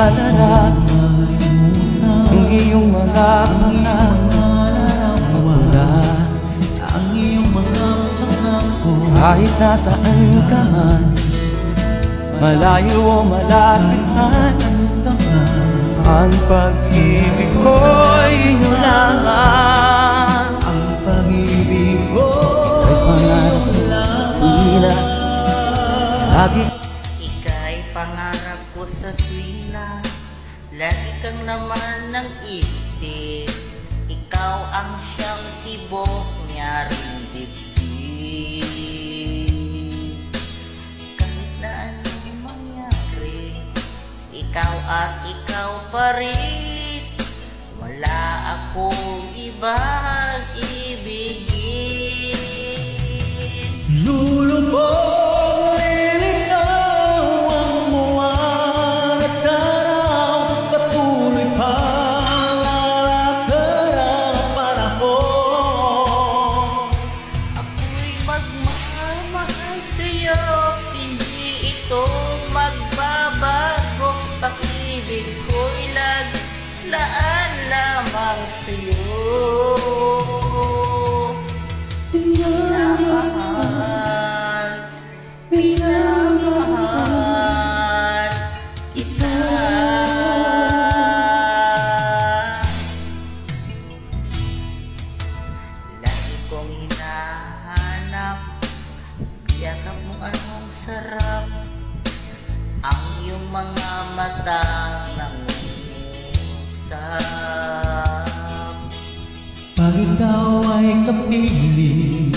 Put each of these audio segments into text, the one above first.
malarapag ang iyong mga pangako. Kahit nasaan ka man, malayo o malapit man, ang pag-ibig ko'y inyo lamang. Ang pag-ibig ko'y pangarap ko na lagi. Ika'y pangarap ko sa tuwina, lagi kang naman ng isip. Ikaw ang siyang tibok niya rin dibdib. Kahit na anong mangyari, ikaw at ikaw pa rin. Wala akong ibang ibigin. Lulubog, lilinaw ang buwan at araw, patuloy pang lalakad ang panahon. Ako'y magmamahal sa'yo, hindi ito magbabago. Pag-ibig ko'y laan lamang sa'yo. Minamahal kita. Lagi kong hinahanap, yakap mo anong sarap, ang iyong mga matang nangungusap. Pag ikaw ay kapiling,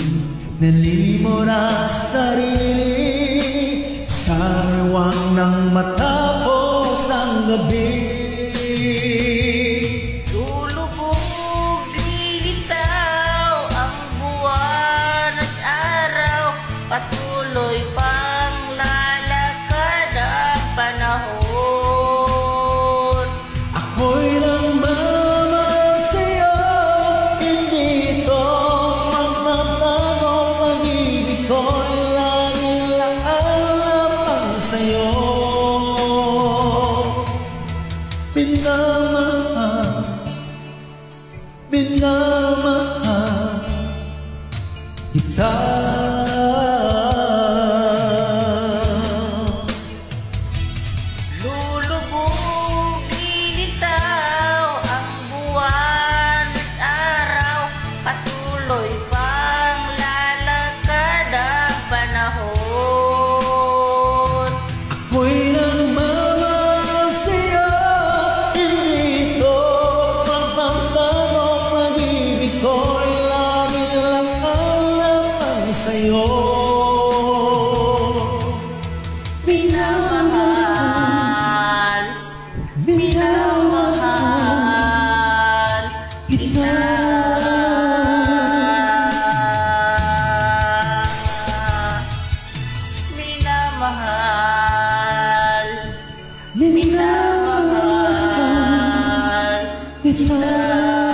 nalilimot ang sarili sa ewan ng matapos ang gabi. Lulubog, lilitaw ang buwan at araw, patuloy pang lalakad ang panahon. Ako'y nagmamahal sa'yo, hindi ito magbabago. Pag-ibig ko'y laging lamang sa'yo. Minamahal, minamahal kita. Lulubog, lilitaw ang buwan at araw, patuloy pang lalakad ang panahon. Ako'y nagmamahal sa'yo, hindi ito magbabago. Pag-ibig ko'y laging lamang sa'yo. Minamahal, minamahal kita. Minamahal, minamahal kita.